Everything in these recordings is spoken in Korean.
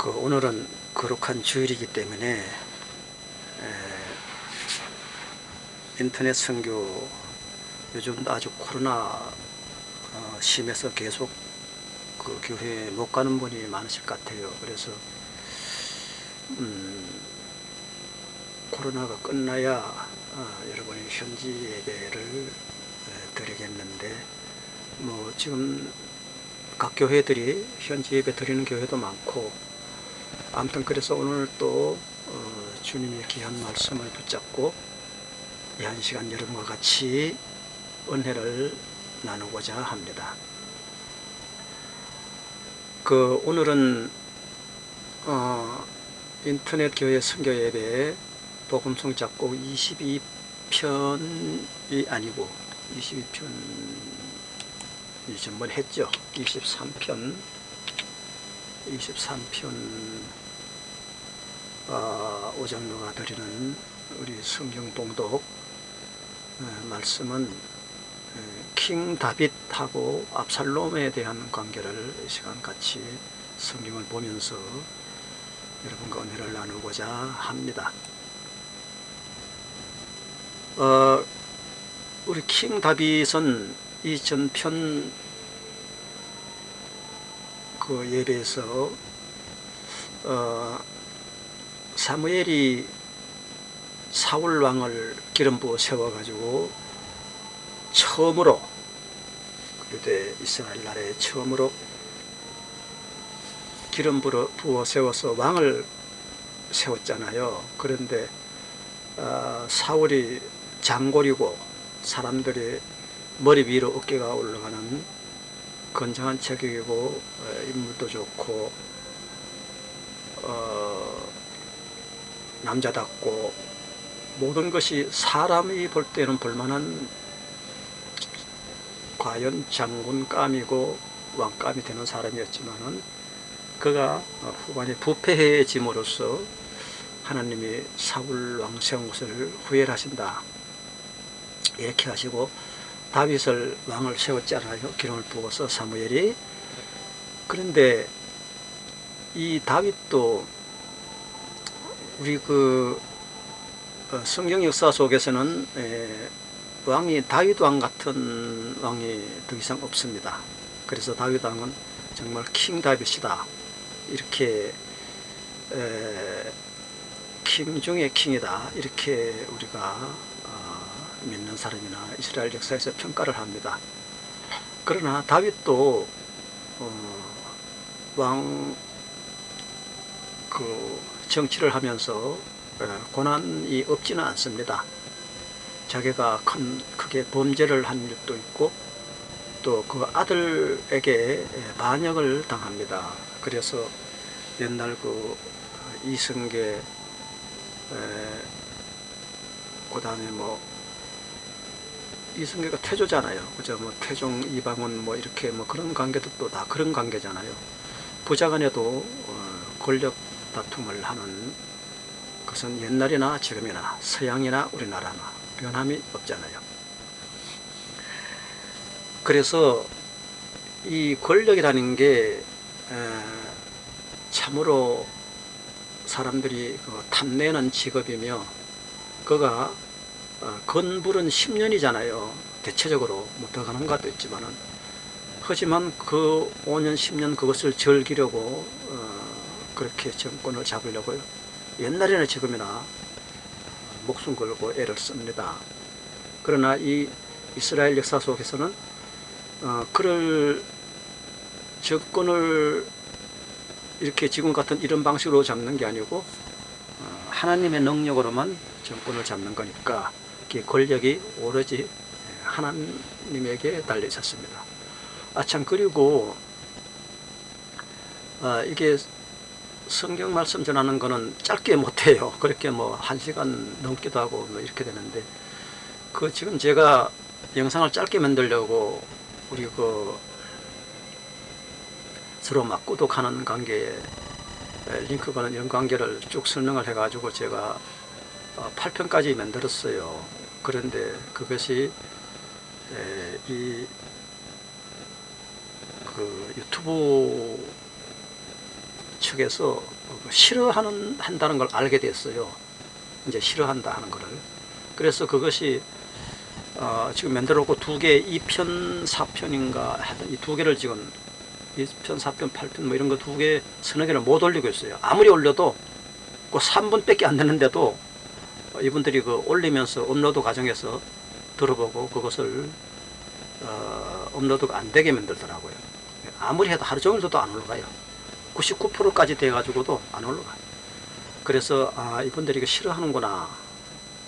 오늘은 거룩한 주일이기 때문에 인터넷 선교 요즘 아주 코로나 심해서 계속 그 교회에 못 가는 분이 많으실 것 같아요. 그래서 코로나가 끝나야 여러분이 현지 예배를 드리겠는데, 뭐 지금 각 교회들이 현지 예배 드리는 교회도 많고, 아무튼 그래서 오늘 또 주님의 귀한 말씀을 붙잡고 이 한 시간 여러분과 같이 은혜를 나누고자 합니다. 오늘은 인터넷 교회 선교 예배 복음성 작곡 22편이 아니고 22편 전번 했죠. 23편 오장로가 드리는 우리 성경 봉독 말씀은 킹 다윗하고 압살롬에 대한 관계를 이 시간 같이 성경을 보면서 여러분과 은혜를 나누고자 합니다. 우리 킹 다윗은 이 전편 그 예배에서 사무엘이 사울 왕을 기름 부어 세워가지고 처음으로 유대 이스라엘 나라에 처음으로 기름 부어 세워서 왕을 세웠잖아요. 그런데 사울이 장골이고 사람들이 머리 위로 어깨가 올라가는 건장한 체격이고 인물도 좋고 남자답고 모든 것이 사람이 볼 때는 볼만한 과연 장군감이고 왕감이 되는 사람이었지만은 그가 후반에 부패해짐으로써 하나님이 사울 왕 세운 것을 후회를 하신다. 이렇게 하시고 다윗을 왕을 세웠잖아요. 기름을 부어서 사무엘이. 그런데 이 다윗도 우리 성경 역사 속에서는 왕이 다윗 왕 같은 왕이 더 이상 없습니다. 그래서 다윗 왕은 정말 킹 다윗이다. 이렇게 킹 중에 킹이다. 이렇게 우리가 믿는 사람이나 이스라엘 역사에서 평가를 합니다. 그러나 다윗도 왕 정치를 하면서 고난이 없지는 않습니다. 자기가 크게 범죄를 한 일도 있고 또 그 아들에게 반역을 당합니다. 그래서 옛날 이성계 그 다음에 이성계가 태조잖아요. 그죠? 태종 이방원 이렇게 그런 관계도 다 그런 관계잖아요. 부자간에도 권력 다툼을 하는 것은 옛날이나 지금이나 서양이나 우리나라나 변함이 없잖아요. 그래서 이 권력이라는 게 참으로 사람들이 탐내는 직업이며, 그가 건불은 10년이잖아요. 대체적으로 더 가는 것도 있지만은, 하지만 그 5년 10년 그것을 즐기려고 그렇게 정권을 잡으려고요. 옛날이나 지금이나 목숨 걸고 애를 씁니다. 그러나 이 이스라엘 역사 속에서는 그를 정권을 이렇게 지금 같은 이런 방식으로 잡는 게 아니고 하나님의 능력으로만 정권을 잡는 거니까 권력이 오로지 하나님에게 달려 있었습니다. 참, 그리고 이게 성경 말씀 전하는 거는 짧게 못해요. 그렇게 1시간 넘기도 하고 이렇게 되는데, 지금 제가 영상을 짧게 만들려고 우리 서로 구독하는 관계에 링크 거는 이런 관계를 쭉 설명을 해가지고 제가 8편까지 만들었어요. 그런데 그것이 유튜브 측에서 한다는 걸 알게 됐어요. 이제 싫어한다 하는 거를. 그래서 그것이 지금 만들어놓고 2개, 2편, 4편인가 하여튼 이 2개를 지금 2편, 4편, 8편 뭐 이런 거 2개, 서너 개를 못 올리고 있어요. 아무리 올려도 그 3분밖에 안 되는데도 이분들이 그 올리면서 업로드 과정에서 들어보고 그것을 업로드가 안 되게 만들더라고요. 아무리 해도 하루 종일 둬도 안 올라가요. 99%까지 돼가지고도 안 올라가요. 그래서 이분들이 이거 싫어하는구나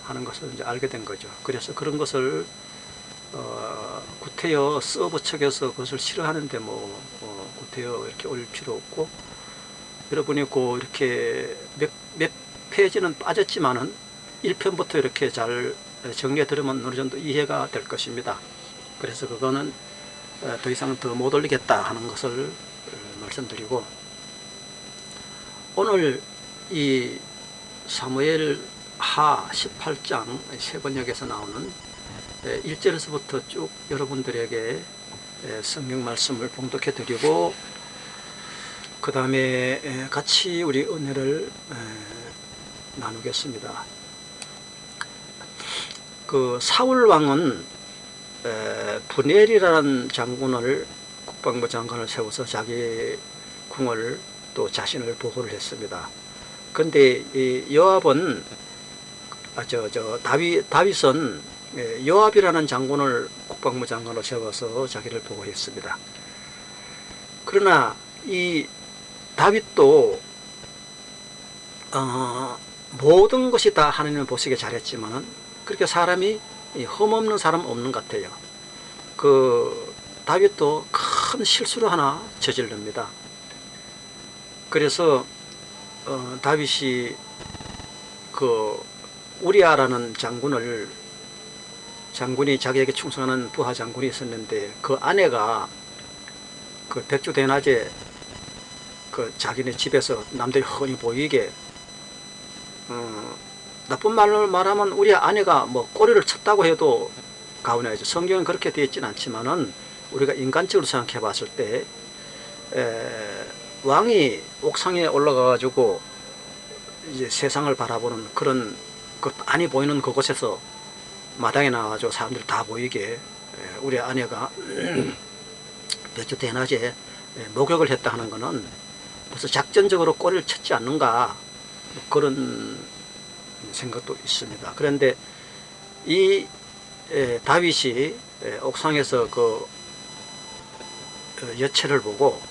하는 것을 이제 알게 된 거죠. 그래서 그런 것을 구태여 서버 측에서 그것을 싫어하는데 구태여 이렇게 올릴 필요 없고, 여러분이 이렇게 몇 페이지는 빠졌지만은 1편부터 이렇게 잘 정리해 들으면 어느 정도 이해가 될 것입니다. 그래서 그거는 더 이상 더 못 올리겠다 하는 것을 말씀드리고, 오늘 이 사무엘 하 18장 세 번역에서 나오는 1절에서부터 쭉 여러분들에게 성경 말씀을 봉독해 드리고, 그 다음에 같이 우리 은혜를 나누겠습니다. 그 사울 왕은 분엘이라는 장군을, 국방부 장관을 세워서 자기 궁을 또 자신을 보호를 했습니다. 근데 이 요압은 다윗은 요압이라는 장군을 국방부 장관으로 세워서 자기를 보호했습니다. 그러나 이 다윗도 모든 것이 다 하나님을 보시기에 잘했지만 그렇게 사람이 흠없는 사람 없는 것 같아요. 그 다윗도 큰 실수를 하나 저지릅니다. 그래서 다윗이 그 우리아라는 장군이 자기에게 충성하는 부하 장군이 있었는데, 그 아내가 그 백주 대낮에 그 자기네 집에서 남들이 흔히 보이게 나쁜 말로 말하면 우리 아내가 뭐 꼬리를 쳤다고 해도 가훈해야죠. 성경은 그렇게 되어 있지는 않지만은 우리가 인간적으로 생각해 봤을 때 왕이 옥상에 올라가 가지고 이제 세상을 바라보는 그런 그 안이 보이는 그곳에서 마당에 나와가지고 사람들이 다 보이게 우리 아내가 백주 대낮에 목욕을 했다 하는 것은 벌써 작전적으로 꼬리를 쳤지 않는가, 그런 생각도 있습니다. 그런데 이 다윗이 옥상에서 그 여체를 보고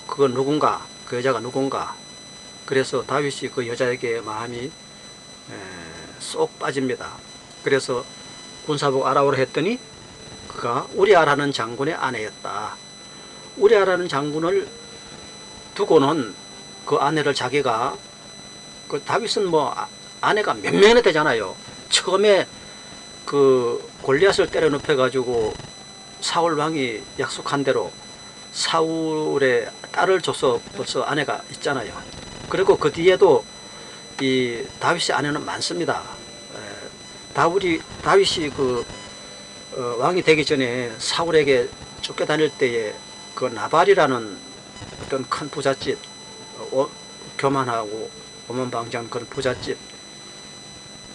그건 누군가, 그 여자가 누군가, 그래서 다윗이 그 여자에게 마음이 쏙 빠집니다. 그래서 군사복 알아보라 했더니 그가 우리아라는 장군의 아내였다. 우리아라는 장군을 두고는 그 아내를 자기가, 그 다윗은 뭐 아내가 몇 명이나 되잖아요. 처음에 그 골리앗을 때려 눕혀 가지고 사울 왕이 약속한 대로 사울의 딸을 줘서 벌써 아내가 있잖아요. 그리고 그 뒤에도 이 다윗의 아내는 많습니다. 다윗이 그 왕이 되기 전에 사울에게 쫓겨다닐 때에 그 나발이라는 어떤 큰 부잣집, 교만하고 오만방자한 그런 부잣집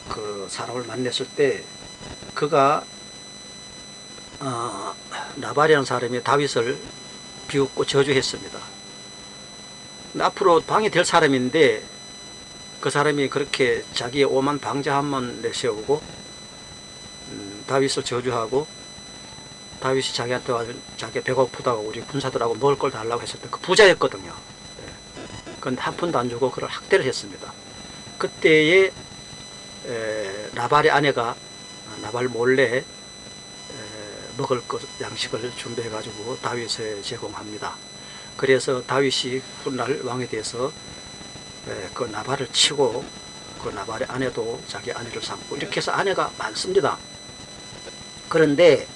그 사람을 만났을 때 그가 나발이라는 사람이 다윗을 비웃고 저주했습니다. 앞으로 방이 될 사람인데 그 사람이 그렇게 자기의 오만 방자함만 내세우고 다윗을 저주하고, 다윗이 자기한테 와서 자기 배고프다고 우리 군사들하고 먹을 걸 달라고 했을 때 그 부자였거든요. 그런데 한 푼도 안 주고 그를 학대를 했습니다. 그때에 나발의 아내가 나발 몰래 먹을 것 양식을 준비해 가지고 다윗에 제공합니다. 그래서 다윗이 훗날 왕에 대해서 그 나발을 치고 그 나발의 아내도 자기 아내를 삼고 이렇게 해서 아내가 많습니다. 그런데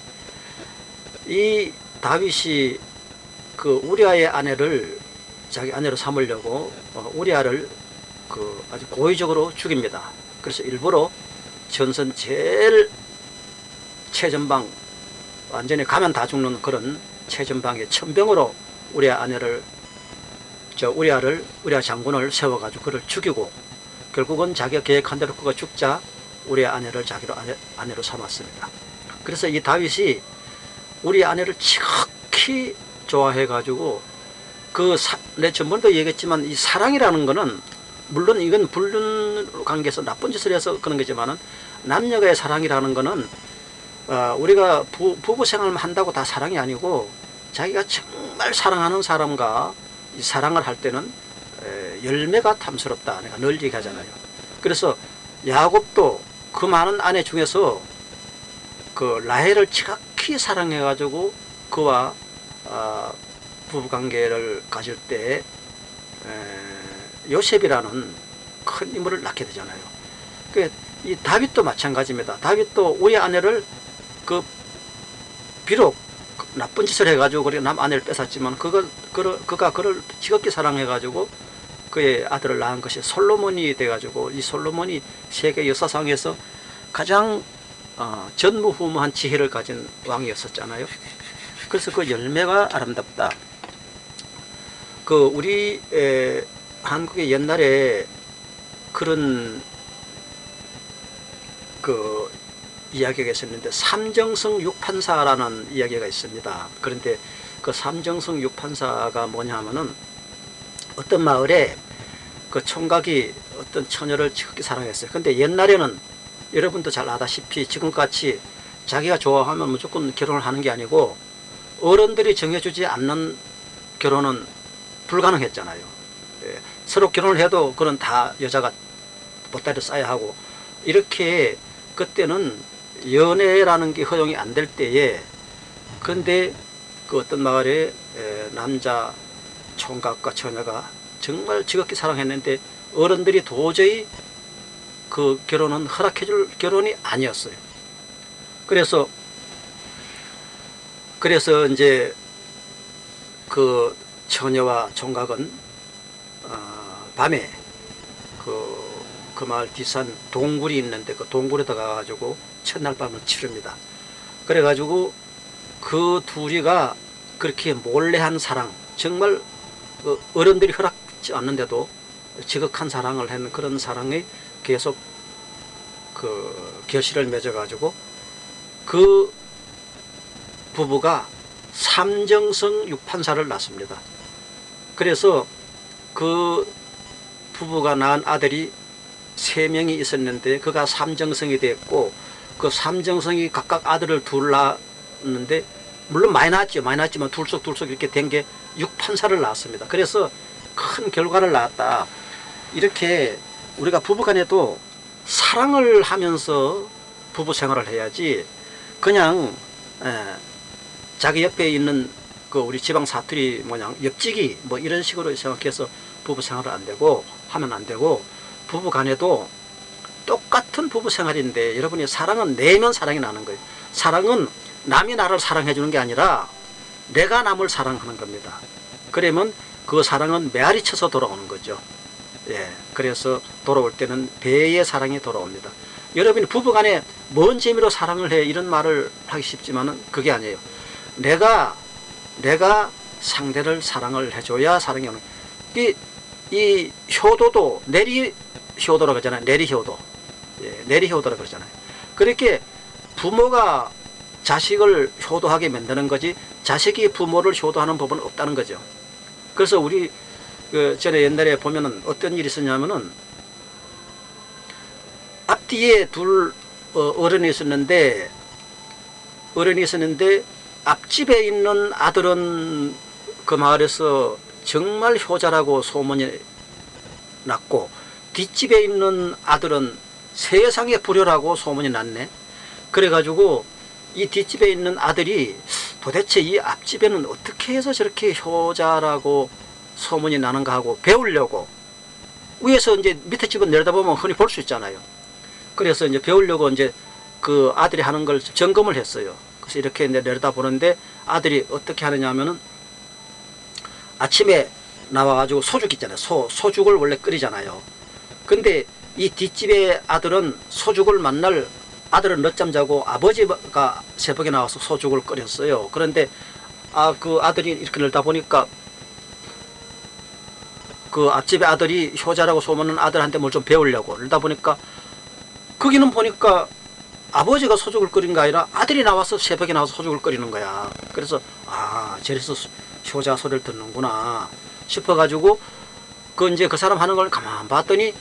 이 다윗이 그 우리아의 아내를 자기 아내로 삼으려고 우리아를 그 아주 고의적으로 죽입니다. 그래서 일부러 전선 제일 최전방, 완전히 가면 다 죽는 그런 최전방의 천병으로 우리아 아내를 우리아 장군을 세워가지고 그를 죽이고 결국은 자기가 계획한 대로 그가 죽자 우리아 아내를 자기로 아내로 삼았습니다. 그래서 이 다윗이 우리 아내를 지극히 좋아해가지고 내 전번도 얘기했지만 이 사랑이라는 거는 물론 이건 불륜 관계에서 나쁜 짓을 해서 그런 거지만은 남녀의 사랑이라는 거는 우리가 부부 생활만 한다고 다 사랑이 아니고 자기가 정말 사랑하는 사람과 이 사랑을 할 때는 열매가 탐스럽다 내가 늘 얘기하잖아요. 그래서 야곱도 그 많은 아내 중에서 그 라헬을 지극히 사랑해가지고 그와 부부관계를 가질 때 요셉이라는 큰 인물을 낳게 되잖아요. 이 다윗도 마찬가지입니다. 다윗도 우리 아내를 비록 나쁜 짓을 해가지고 그래 남 아내를 뺏었지만 그가 그를 지극히 사랑해가지고 그의 아들을 낳은 것이 솔로몬이 돼가지고 이 솔로몬이 세계 역사상에서 가장 전무후무한 지혜를 가진 왕이었었잖아요. 그래서 그 열매가 아름답다. 우리 한국의 옛날에 그런 이야기가 있었는데 삼정성 육판사라는 이야기가 있습니다. 그런데 그 삼정성 육판사가 뭐냐 하면은 어떤 마을에 그 총각이 어떤 처녀를 지극히 사랑했어요. 근데 옛날에는 여러분도 잘 아다시피 지금같이 자기가 좋아하면 무조건 결혼을 하는 게 아니고 어른들이 정해주지 않는 결혼은 불가능했잖아요. 서로 결혼을 해도 그건 다 여자가 보따리를 싸야 하고 이렇게 그때는 연애라는 게 허용이 안 될 때에 그런데 그 어떤 마을에 남자 총각과 처녀가 정말 지극히 사랑했는데 어른들이 도저히 그 결혼은 허락해줄 결혼이 아니었어요. 그래서 이제 그 처녀와 총각은 밤에 그 마을 뒷산 동굴이 있는데 그 동굴에다 가가지고 첫날 밤을 치릅니다. 그래가지고 그 둘이가 그렇게 몰래 한 사랑, 정말 어른들이 허락지 않는데도 지극한 사랑을 하는 그런 사랑에 계속 결실을 맺어가지고 그 부부가 삼정성 육판사를 낳습니다. 그래서 그 부부가 낳은 아들이 3명이 있었는데 그가 삼정성이 됐고 그 삼정성이 각각 아들을 둘 낳았는데 물론 많이 낳았지만 둘씩 이렇게 된 게 육판사를 낳았습니다. 그래서 큰 결과를 낳았다. 이렇게 우리가 부부간에도 사랑을 하면서 부부 생활을 해야지 그냥 자기 옆에 있는 우리 지방 사투리 모양 옆지기 뭐 이런 식으로 생각해서 부부 생활을 하면 안 되고 부부 간에도 똑같은 부부 생활인데 여러분이 사랑은 내면 사랑이 나는 거예요. 사랑은 남이 나를 사랑해 주는 게 아니라 내가 남을 사랑하는 겁니다. 그러면 그 사랑은 메아리 쳐서 돌아오는 거죠. 그래서 돌아올 때는 배의 사랑이 돌아옵니다. 여러분이 부부 간에 뭔 재미로 사랑을 해 이런 말을 하기 쉽지만은 그게 아니에요. 내가 상대를 사랑을 해줘야 사랑이 오는 거예요. 이 효도도 내리효도라고 하잖아요. 내리효도. 내리효도라고 그러잖아요. 그렇게 부모가 자식을 효도하게 만드는 거지 자식이 부모를 효도하는 법은 없다는 거죠. 그래서 우리 전에 옛날에 보면은 어떤 일이 있었냐면은 앞뒤에 둘 어른이 있었는데 앞집에 있는 아들은 그 마을에서 정말 효자라고 소문이 났고 뒷집에 있는 아들은 세상에 불효라고 소문이 났네. 그래가지고 이 뒷집에 있는 아들이 도대체 이 앞집에는 어떻게 해서 저렇게 효자라고 소문이 나는가 하고 배우려고 위에서 이제 밑에 집은 내려다보면 흔히 볼 수 있잖아요. 그래서 이제 배우려고 이제 그 아들이 하는 걸 점검을 했어요. 그래서 이렇게 내려다보는데 아들이 어떻게 하느냐 하면은 아침에 나와가지고 소죽 있잖아요. 소죽을 원래 끓이잖아요. 근데 이 뒷집의 아들은 소죽을 만날 아들은 늦잠 자고 아버지가 새벽에 나와서 소죽을 끓였어요. 그런데 그 아들이 이렇게 늘다 보니까 그 앞집에 아들이 효자라고 소문난 아들한테 뭘 좀 배우려고 그러다 보니까 거기는 보니까 아버지가 소죽을 끓인 게 아니라 아들이 나와서 새벽에 나와서 소죽을 끓이는 거야. 그래서 아 저래서 효자 소리를 듣는구나 싶어가지고 그 이제 그 사람 하는 걸 가만 봤더니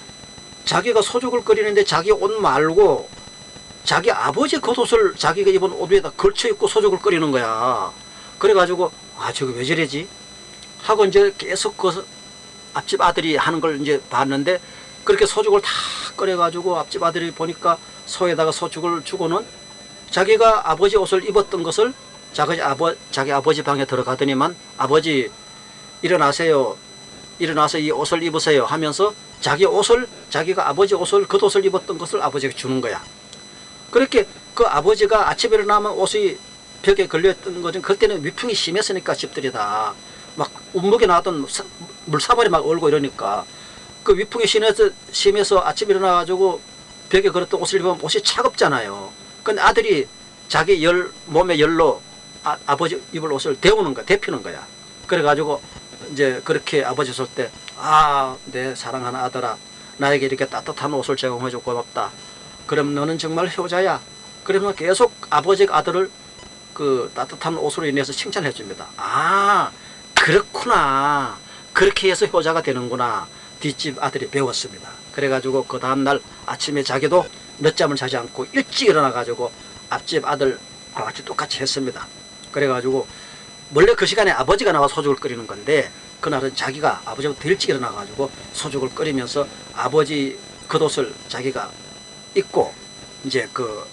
자기가 소죽을 끓이는데 자기 옷 말고 자기 아버지 겉옷을 자기가 입은 옷 위에다 걸쳐 입고 소죽을 끓이는 거야. 그래가지고 아 저거 왜 저래지 하고 이제 계속 그 앞집 아들이 하는 걸 이제 봤는데 그렇게 소죽을 다 끓여가지고 앞집 아들이 보니까 소에다가 소죽을 주고는 자기가 아버지 옷을 입었던 것을 자기 아버지 방에 들어가더니만 아버지 일어나세요. 일어나서 이 옷을 입으세요 하면서 자기 옷을 자기가 아버지 옷을 겉옷을 입었던 것을 아버지에게 주는 거야. 그렇게 그 아버지가 아침에 일어나면 옷이 벽에 걸려있던 거는 그때는 위풍이 심했으니까 집들이 다 막 운목에 나왔던 물사발이 막 얼고 이러니까 그 위풍이 심해서 아침에 일어나가지고 벽에 걸었던 옷을 입으면 옷이 차갑잖아요. 근데 아들이 자기 몸의 열로 아버지 입을 옷을 데우는 거야. 데피는 거야. 그래가지고 이제 그렇게 아버지 쏠 때 아, 내 사랑하는 아들아 나에게 이렇게 따뜻한 옷을 제공해줘 고맙다. 그럼 너는 정말 효자야. 그러면 계속 아버지가 아들을 그 따뜻한 옷으로 인해서 칭찬해 줍니다. 아 그렇구나. 그렇게 해서 효자가 되는구나. 뒷집 아들이 배웠습니다. 그래가지고 그 다음날 아침에 자기도 늦잠을 자지 않고 일찍 일어나가지고 앞집 아들과 같이 똑같이 했습니다. 그래가지고 원래 그 시간에 아버지가 나와 소죽을 끓이는 건데 그날은 자기가 아버지보다 더 일찍 일어나가지고 소죽을 끓이면서 아버지 겉옷을 자기가 입고 이제 그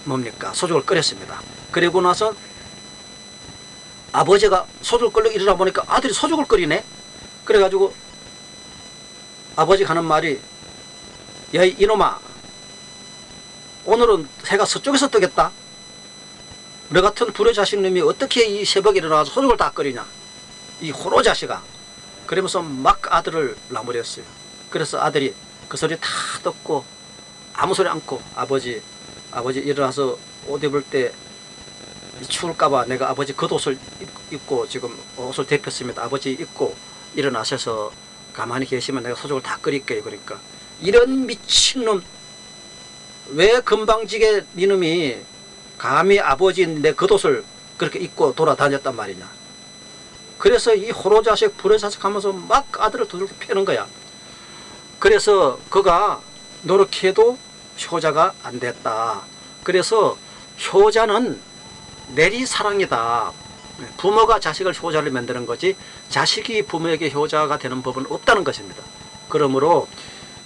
뭡니까 소죽을 끓였습니다. 그리고 나서 아버지가 소죽을 끓이고 일어나 보니까 아들이 소죽을 끓이네. 그래가지고 아버지가 하는 말이 야 이놈아 오늘은 해가 서쪽에서 뜨겠다. 너 같은 불효자식 놈이 어떻게 이 새벽에 일어나서 소죽을 다 끓이냐 이 호로 자식아. 그러면서 막 아들을 나무렸어요. 그래서 아들이 그 소리 다 듣고 아무 소리 않고 아버지 일어나서 옷 입을 때 추울까봐 내가 아버지 겉옷을 입고 지금 옷을 데폈습니다. 아버지 입고 일어나셔서 가만히 계시면 내가 소죽을 다 끓일게요. 그러니까 이런 미친놈 왜 건방지게 니놈이 감히 아버지 내 겉옷을 그렇게 입고 돌아다녔단 말이냐. 그래서 이 호로자식 불효자식 하면서 막 아들을 두들겨 패는 거야. 그래서 그가 노력해도 효자가 안 됐다. 그래서 효자는 내리사랑이다. 부모가 자식을 효자를 만드는 거지 자식이 부모에게 효자가 되는 법은 없다는 것입니다. 그러므로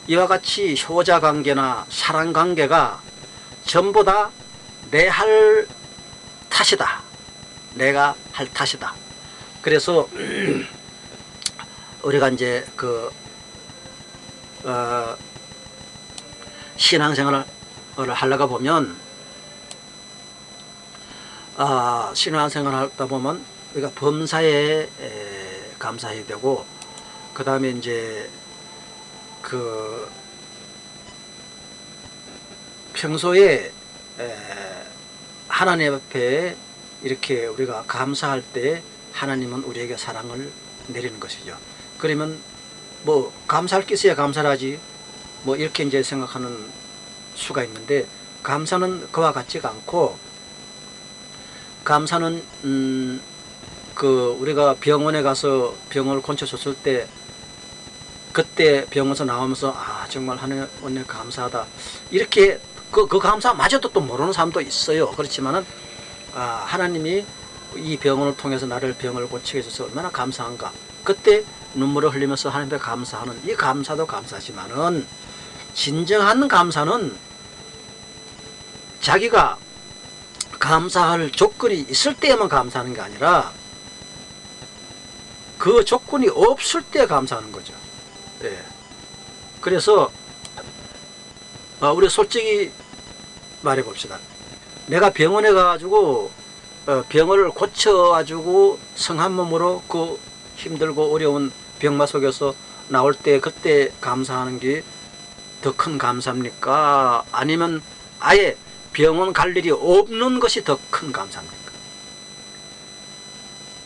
이와 같이 효자관계나 사랑관계가 전부 다 내 할 탓이다. 내가 할 탓이다. 그래서 우리가 이제 그 신앙생활을 하려고 보면 신앙생활을 하다 보면 우리가 범사에 감사해야 되고 그 다음에 이제 그 평소에 하나님 앞에 이렇게 우리가 감사할 때 하나님은 우리에게 사랑을 내리는 것이죠. 그러면 뭐 감사할 게 있어야 감사를 하지 뭐 이렇게 이제 생각하는 수가 있는데 감사는 그와 같지가 않고 감사는 그 우리가 병원에 가서 병을 고쳐줬을 때 그때 병원에서 나오면서 아 정말 하나님 감사하다 이렇게 그 감사마저도 또 모르는 사람도 있어요. 그렇지만은 하나님이 이 병원을 통해서 나를 병을 고치게 해줘서 얼마나 감사한가. 그때 눈물을 흘리면서 하나님께 감사하는 이 감사도 감사지만은 진정한 감사는 자기가 감사할 조건이 있을 때에만 감사하는 게 아니라 그 조건이 없을 때 감사하는 거죠. 예. 그래서 우리 솔직히 말해 봅시다. 내가 병원에 가가지고 병을 고쳐가지고 성한 몸으로 그 힘들고 어려운 병마 속에서 나올 때 그때 감사하는 게 더 큰 감사입니까? 아니면 아예 병원 갈 일이 없는 것이 더 큰 감사입니까?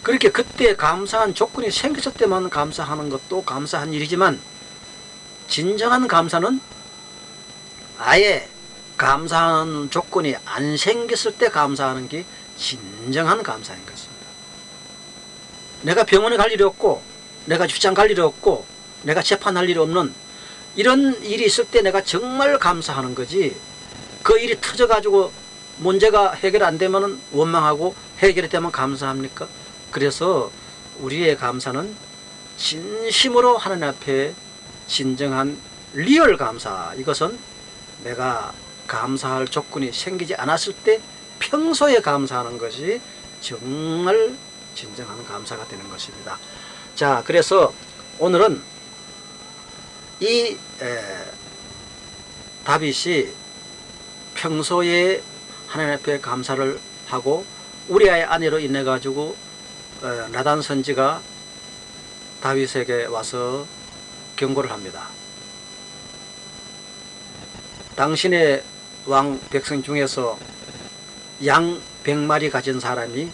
그렇게 그때 감사한 조건이 생겼을 때만 감사하는 것도 감사한 일이지만 진정한 감사는 아예 감사하는 조건이 안 생겼을 때 감사하는 게 진정한 감사인 것입니다. 내가 병원에 갈 일이 없고 내가 출장 갈 일이 없고 내가 재판할 일이 없는 이런 일이 있을 때 내가 정말 감사하는 거지, 그 일이 터져가지고 문제가 해결 안 되면 원망하고 해결이 되면 감사합니까? 그래서 우리의 감사는 진심으로 하나님 앞에 진정한 리얼 감사, 이것은 내가 감사할 조건이 생기지 않았을 때 평소에 감사하는 것이 정말 진정한 감사가 되는 것입니다. 자, 그래서 오늘은 이 다윗이 평소에 하나님 앞에 감사를 하고 우리아의 아내로 인해 가지고 나단 선지가 다윗에게 와서 경고를 합니다. 당신의 왕 백성 중에서 양 100마리 가진 사람이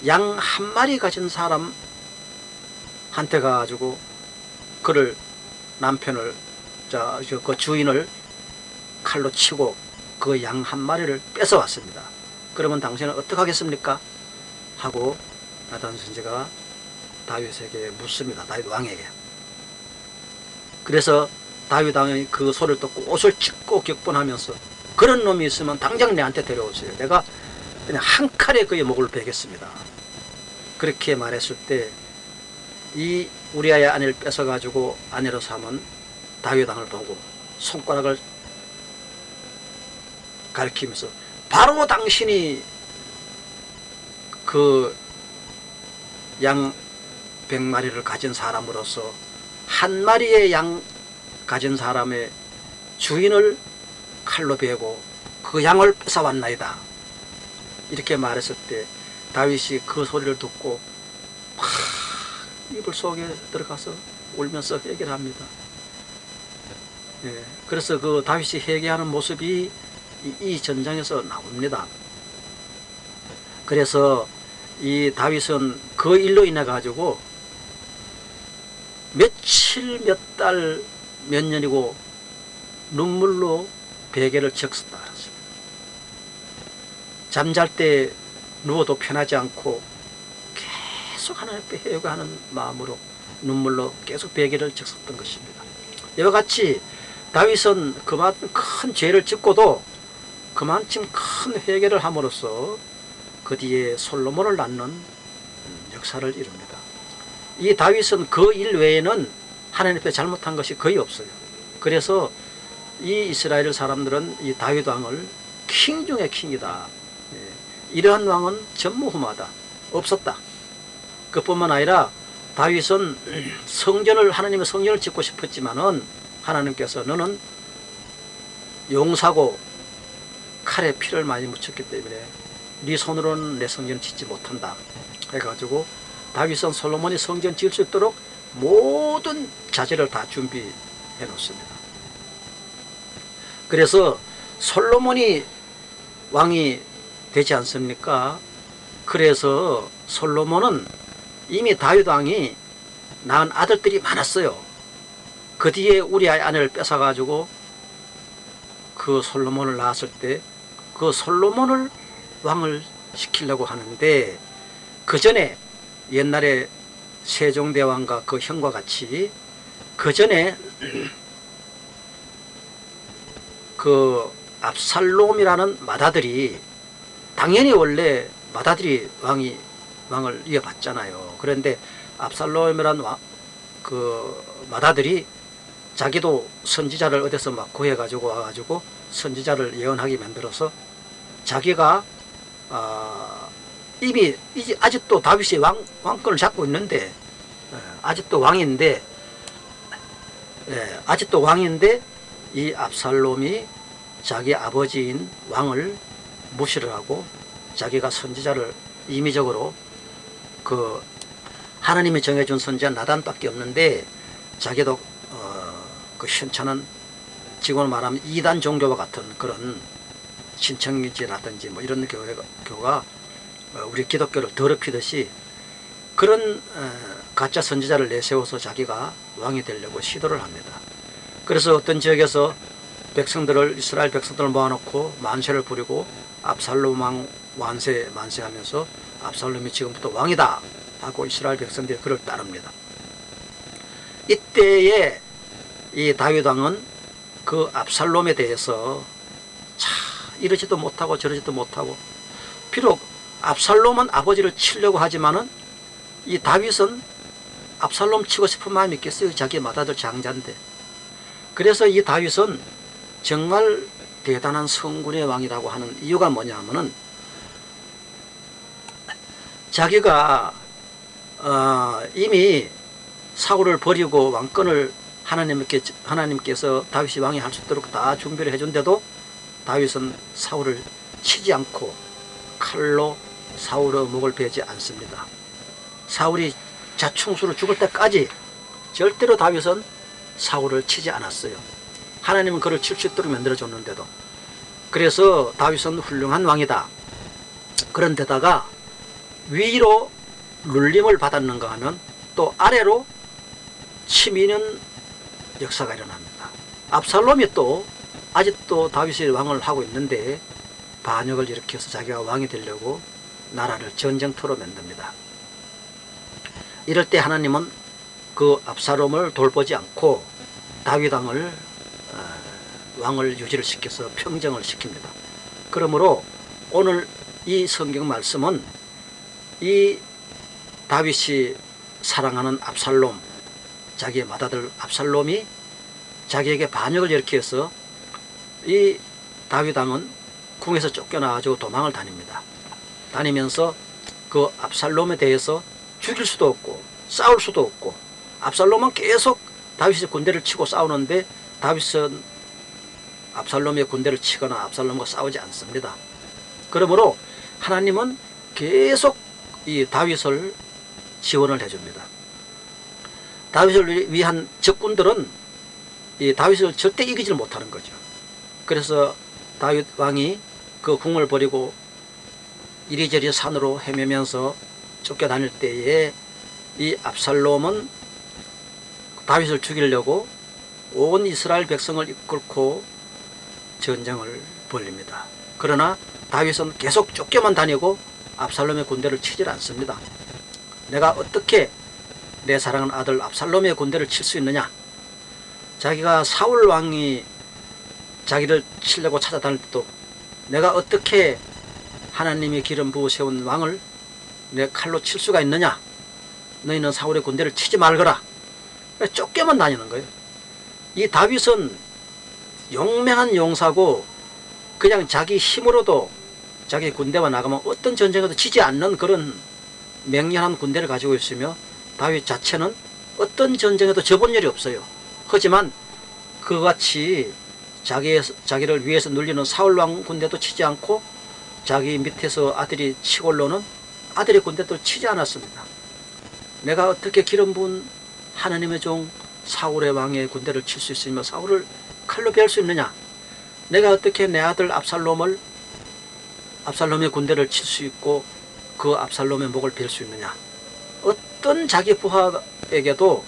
양 1마리 가진 사람한테 가가지고 그를, 남편을, 그 주인을 칼로 치고 그 양 1마리를 뺏어왔습니다. 그러면 당신은 어떻게 하겠습니까? 하고 나단 선지가 다윗에게 묻습니다. 다윗 왕에게. 그래서 다윗 왕이 그 소리를 듣고 옷을 찢고 격분하면서 그런 놈이 있으면 당장 내한테 데려오세요. 내가 그냥 한 칼에 그의 목을 베겠습니다. 그렇게 말했을 때 이 우리아의 아내를 뺏어가지고 아내로 삼은 다윗 왕을 보고 손가락을 가리키면서 바로 당신이 그 양 100마리를 가진 사람으로서 1마리의 양 가진 사람의 주인을 칼로 베고 그 양을 뺏어왔나이다. 이렇게 말했을 때 다윗이 그 소리를 듣고 막 이불 속에 들어가서 울면서 회개합니다. 그래서 그 다윗이 회개하는 모습이 이 전장에서 나옵니다. 그래서 이 다윗은 그 일로 인해 가지고 며칠, 몇 달, 몇 년이고 눈물로 베개를 적었다. 잠잘 때 누워도 편하지 않고 계속 하나님 앞에 회개하는 마음으로 눈물로 계속 베개를 적었던 것입니다. 이와 같이 다윗은 그만큼 큰 죄를 짓고도 그만큼 큰 회개를 함으로써 그 뒤에 솔로몬을 낳는 역사를 이룹니다. 이 다윗은 그 일 외에는 하나님 앞에 잘못한 것이 거의 없어요. 그래서 이 이스라엘 사람들은 이 다윗 왕을 킹 중의 킹이다. 이러한 왕은 전무후무하다. 없었다. 그뿐만 아니라 다윗은 성전을, 하나님의 성전을 짓고 싶었지만은 하나님께서 너는 용사고 칼에 피를 많이 묻혔기 때문에 네 손으로는 내 성전을 짓지 못한다 해가지고 다윗은 솔로몬이 성전 지을 수 있도록 모든 자재를 다 준비해 놓습니다. 그래서 솔로몬이 왕이 되지 않습니까? 그래서 솔로몬은 이미 다윗 왕이 낳은 아들들이 많았어요. 그 뒤에 우리아의 아내를 뺏어가지고 그 솔로몬을 낳았을 때 그 솔로몬을 왕을 시키려고 하는데, 그 전에 옛날에 세종대왕과 그 형과 같이 그 전에 그 압살롬이라는 맏아들이, 당연히 원래 맏아들이 왕을 이어받잖아요. 그런데 압살롬이라는 그 맏아들이 자기도 선지자를 어디서 막 구해가지고 와가지고 선지자를 예언하게 만들어서 자기가 이미 아직도 다윗이 왕권을 잡고 있는데, 아직도 왕인데 이 압살롬이 자기 아버지인 왕을 무시를 하고 자기가 선지자를 임의적으로, 그 하나님이 정해준 선지자 나단밖에 없는데 자기도 그 현찮은, 지금 말하면 이단 종교와 같은 그런 신천지라든지 뭐 이런 교가 우리 기독교를 더럽히듯이 그런 가짜 선지자를 내세워서 자기가 왕이 되려고 시도를 합니다. 그래서 어떤 지역에서 이스라엘 백성들을 모아놓고 만세를 부리고 압살롬 왕 만세하면서 압살롬이 지금부터 왕이다 하고 이스라엘 백성들이 그를 따릅니다. 이때에 이 다윗 왕은 그 압살롬에 대해서 이러지도 못하고 저러지도 못하고, 비록 압살롬은 아버지를 치려고 하지만은 이 다윗은 압살롬 치고 싶은 마음이 있겠어요. 자기 맏아들 장자인데. 그래서 이 다윗은 정말 대단한 성군의 왕이라고 하는 이유가 뭐냐면은, 자기가 이미 사울을 버리고 왕권을 하나님께서 다윗이 왕이 할 수 있도록 다 준비를 해준데도 다윗은 사울을 치지 않고 칼로 사울의 목을 베지 않습니다. 사울이 자충수로 죽을 때까지 절대로 다윗은 사울을 치지 않았어요. 하나님은 그를 칠 수 있도록 만들어줬는데도. 그래서 다윗은 훌륭한 왕이다. 그런데다가 위로 눌림을 받았는가 하면 또 아래로 치미는 역사가 일어납니다. 압살롬이 또 아직도 다윗이 왕을 하고 있는데 반역을 일으켜서 자기가 왕이 되려고 나라를 전쟁터로 만듭니다. 이럴 때 하나님은 그 압살롬을 돌보지 않고 다윗 왕을 유지를 시켜서 평정을 시킵니다. 그러므로 오늘 이 성경 말씀은 이 다윗이 사랑하는 압살롬, 자기의 맏아들 압살롬이 자기에게 반역을 일으켜서 이 다윗 왕은 궁에서 쫓겨나가지고 도망을 다닙니다. 다니면서 그 압살롬에 대해서 죽일 수도 없고 싸울 수도 없고, 압살롬은 계속 다윗의 군대를 치고 싸우는데 다윗은 압살롬의 군대를 치거나 압살롬과 싸우지 않습니다. 그러므로 하나님은 계속 이 다윗을 지원을 해줍니다. 다윗을 위한 적군들은 이 다윗을 절대 이기지를 못하는 거죠. 그래서 다윗 왕이 그 궁을 버리고 이리저리 산으로 헤매면서 쫓겨다닐 때에 이 압살롬은 다윗을 죽이려고 온 이스라엘 백성을 이끌고 전쟁을 벌립니다. 그러나 다윗은 계속 쫓겨만 다니고 압살롬의 군대를 치질 않습니다. 내가 어떻게 내 사랑하는 아들 압살롬의 군대를 칠 수 있느냐? 자기가 사울 왕이 자기를 치려고 찾아다닐 때도 내가 어떻게 하나님이 기름 부어 세운 왕을 내 칼로 칠 수가 있느냐? 너희는 사울의 군대를 치지 말거라. 쫓겨만 다니는 거예요. 이 다윗은 용맹한 용사고 그냥 자기 힘으로도 자기 군대와 나가면 어떤 전쟁에도 지지 않는 그런 맹렬한 군대를 가지고 있으며, 다윗 자체는 어떤 전쟁에도 져본 일이 없어요. 하지만 그같이 자기를 위해서 눌리는 사울왕 군대도 치지 않고 자기 밑에서 아들이 치고 올라오는 아들의 군대도 치지 않았습니다. 내가 어떻게 기름 부은 하나님의 종 사울의 왕의 군대를 칠 수 있으며 사울을 칼로 베을 수 있느냐? 내가 어떻게 내 아들 압살롬의 군대를 칠 수 있고 그 압살롬의 목을 베을 수 있느냐? 어떤 자기 부하에게도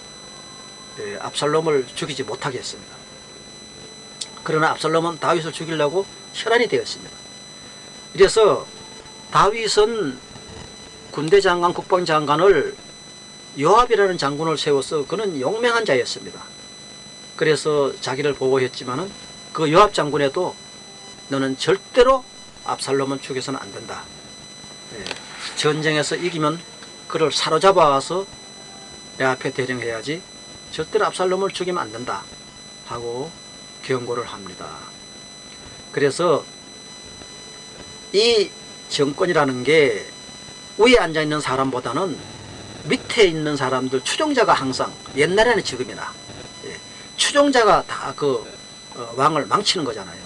압살롬을 죽이지 못하게 했습니다. 그러나 압살롬은 다윗을 죽이려고 혈안이 되었습니다. 그래서 다윗은 군대장관, 국방장관을 요압이라는 장군을 세워서 그는 용맹한 자였습니다. 그래서 자기를 보호했지만은 그 요압 장군에도 너는 절대로 압살롬은 죽여서는 안 된다. 전쟁에서 이기면 그를 사로잡아와서 내 앞에 대령해야지 절대로 압살롬을 죽이면 안 된다 하고 경고를 합니다. 그래서 이 정권이라는 게 위에 앉아있는 사람보다는 밑에 있는 사람들, 추종자가 항상, 옛날에는 지금이나 추종자가 다 그 왕을 망치는 거잖아요.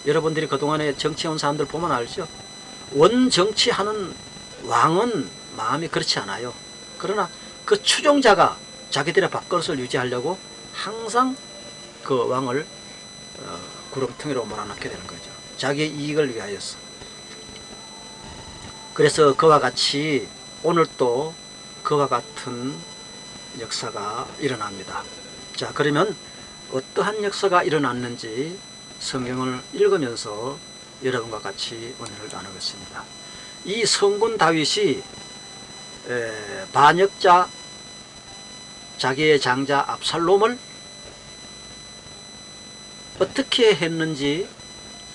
여러분들이 그동안에 정치해온 사람들 보면 알죠? 원정치하는 왕은 마음이 그렇지 않아요. 그러나 그 추종자가 자기들의 밥그릇을 유지하려고 항상 그 왕을 구렁텅이로 몰아넣게 되는 거죠. 자기의 이익을 위하여서. 그래서 그와 같이 오늘 또 그와 같은 역사가 일어납니다. 자, 그러면 어떠한 역사가 일어났는지 성경을 읽으면서 여러분과 같이 은혜를 나누겠습니다. 이 성군 다윗이 반역자 자기의 장자 압살롬을 어떻게 했는지,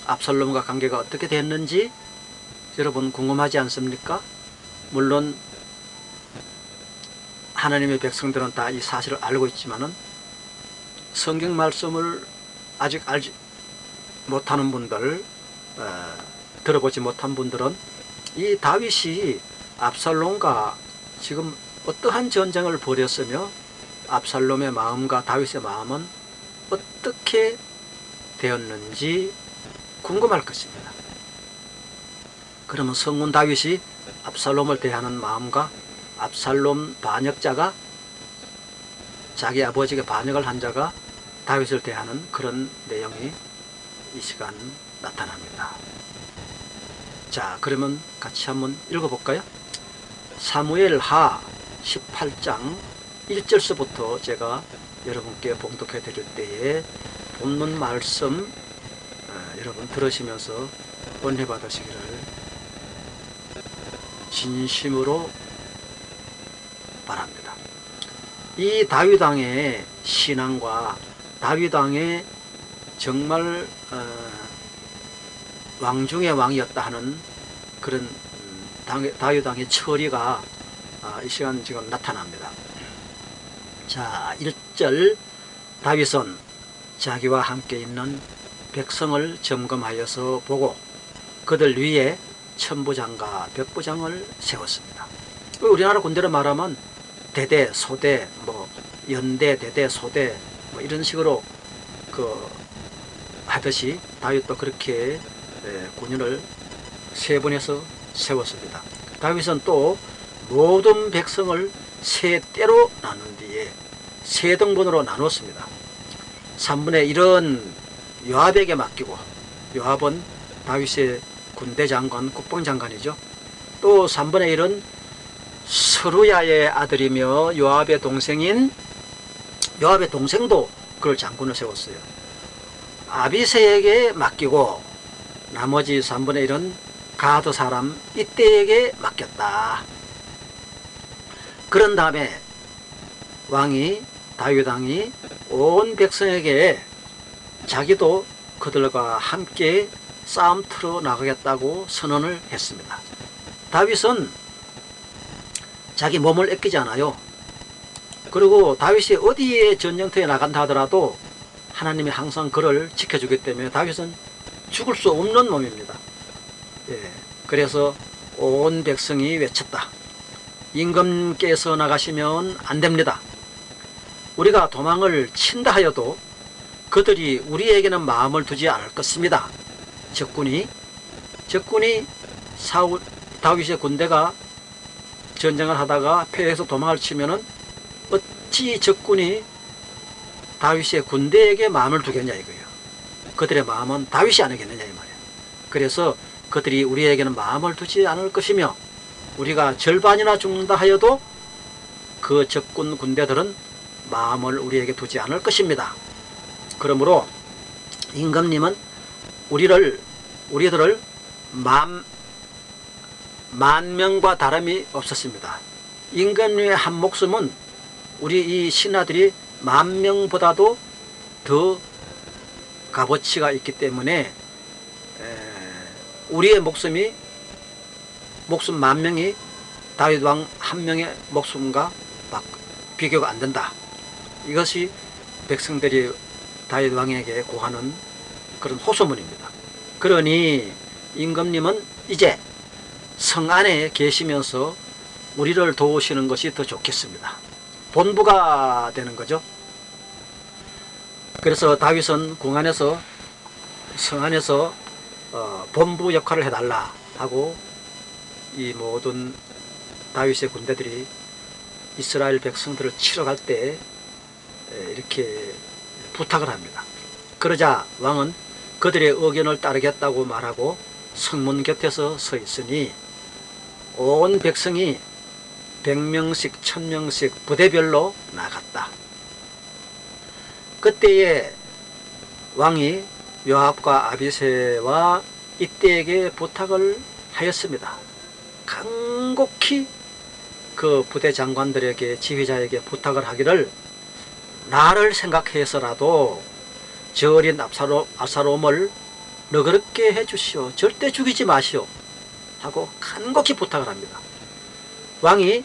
압살롬과 관계가 어떻게 됐는지 여러분 궁금하지 않습니까? 물론 하나님의 백성들은 다 이 사실을 알고 있지만은 성경 말씀을 아직 알지 못하는 분들, 들어보지 못한 분들은 이 다윗이 압살롬과 지금 어떠한 전쟁을 벌였으며 압살롬의 마음과 다윗의 마음은 어떻게 되었는지 궁금할 것입니다. 그러면 성군 다윗이 압살롬을 대하는 마음과 압살롬 반역자가 자기 아버지에게 반역을 한 자가 다윗을 대하는 그런 내용이 이 시간 나타납니다. 자, 그러면 같이 한번 읽어볼까요? 사무엘하 18장 1절서부터 제가 여러분께 봉독해 드릴 때에 본문 말씀 여러분 들으시면서 은혜 받으시기를 진심으로 바랍니다. 이 다윗 왕의 신앙과 다윗 왕의 정말 왕 중의 왕이었다 하는 그런 다윗 왕의 처리가 이 시간 지금 나타납니다. 자, 1절 다윗은 자기와 함께 있는 백성을 점검하여서 보고 그들 위에 천부장과 백부장을 세웠습니다. 우리나라 군대로 말하면 대대, 소대, 연대, 대대, 소대 이런 식으로 하듯이 다윗도 그렇게 군인을 세 분에서 세웠습니다. 다윗은 또 모든 백성을 세 떼로 나눈 뒤에 세 등분으로 나눴습니다. 3분의 1은 요압에게 맡기고, 요압은 다윗의 군대 장관, 국방장관이죠. 또 3분의 1은 서루야의 아들이며 요압의 동생인, 요압의 동생도 그를 장군을 세웠어요. 아비새에게 맡기고 나머지 3분의 1은 가드 사람 이때에게 맡겼다. 그런 다음에 다윗 왕이 온 백성에게 자기도 그들과 함께 싸움터로 나가겠다고 선언을 했습니다. 다윗은 자기 몸을 아끼지 않아요. 그리고 다윗이 어디에 전쟁터에 나간다 하더라도 하나님이 항상 그를 지켜주기 때문에 다윗은 죽을 수 없는 몸입니다. 그래서 온 백성이 외쳤다. 임금께서 나가시면 안 됩니다. 우리가 도망을 친다 하여도 그들이 우리에게는 마음을 두지 않을 것입니다. 적군이 다윗의 군대가 전쟁을 하다가 패해서 도망을 치면은 어찌 적군이 다윗의 군대에게 마음을 두겠냐 이거예요. 그들의 마음은 다윗이 아니겠느냐 이 말이에요. 그래서 그들이 우리에게는 마음을 두지 않을 것이며 우리가 절반이나 죽는다 하여도 그 적군 군대들은 마음을 우리에게 두지 않을 것입니다. 그러므로 임금님은 우리들을 만 명과 다름이 없었습니다. 임금님의 한 목숨은 우리 이 신하들이 10,000명보다도 더 값어치가 있기 때문에 우리의 목숨 10,000명이 다윗 왕 한 명의 목숨과 비교가 안 된다. 이것이 백성들이 다윗 왕에게 고하는 그런 호소문입니다. 그러니 임금님은 이제 성 안에 계시면서 우리를 도우시는 것이 더 좋겠습니다. 본부가 되는 거죠. 그래서 다윗은 성 안에서 본부 역할을 해달라 하고 이 모든 다윗의 군대들이 이스라엘 백성들을 치러 갈 때 이렇게 부탁을 합니다. 그러자 왕은 그들의 의견을 따르겠다고 말하고 성문 곁에서 서 있으니 온 백성이 100명씩 1000명씩 부대별로 나갔다. 그때에 왕이 요압과 아비새와 이때에게 부탁을 하였습니다. 간곡히 그 부대 장관들에게, 지휘자에게 부탁을 하기를, 나를 생각해서라도 저 어린 압살롬을 너그럽게 해주시오. 절대 죽이지 마시오. 하고 간곡히 부탁을 합니다. 왕이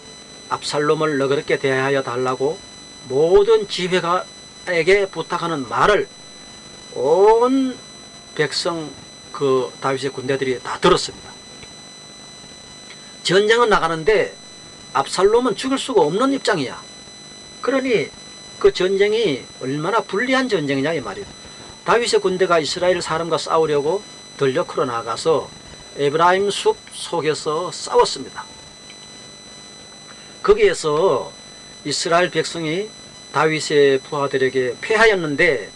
압살롬을 너그럽게 대하여 달라고 모든 지휘관에게 부탁하는 말을 온 백성, 그 다윗의 군대들이 다 들었습니다. 전쟁은 나가는데 압살롬은 죽일 수가 없는 입장이야. 그러니 그 전쟁이 얼마나 불리한 전쟁이냐 이 말이에요. 다윗의 군대가 이스라엘 사람과 싸우려고 들녘으로 나가서 에브라임 숲 속에서 싸웠습니다. 거기에서 이스라엘 백성이 다윗의 부하들에게 패하였는데,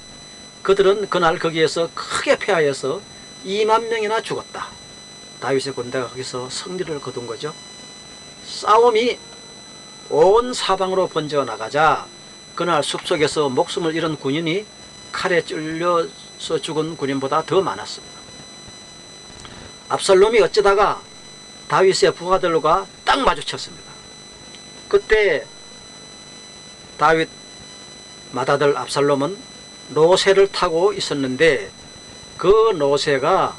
그들은 그날 거기에서 크게 패하여서 2만 명이나 죽었다. 다윗의 군대가 거기서 승리를 거둔 거죠. 싸움이 온 사방으로 번져 나가자 그날 숲속에서 목숨을 잃은 군인이 칼에 찔려서 죽은 군인보다 더 많았습니다. 압살롬이 어쩌다가 다윗의 부하들과 딱 마주쳤습니다. 그때 다윗 맏아들 압살롬은 노새를 타고 있었는데, 그 노새가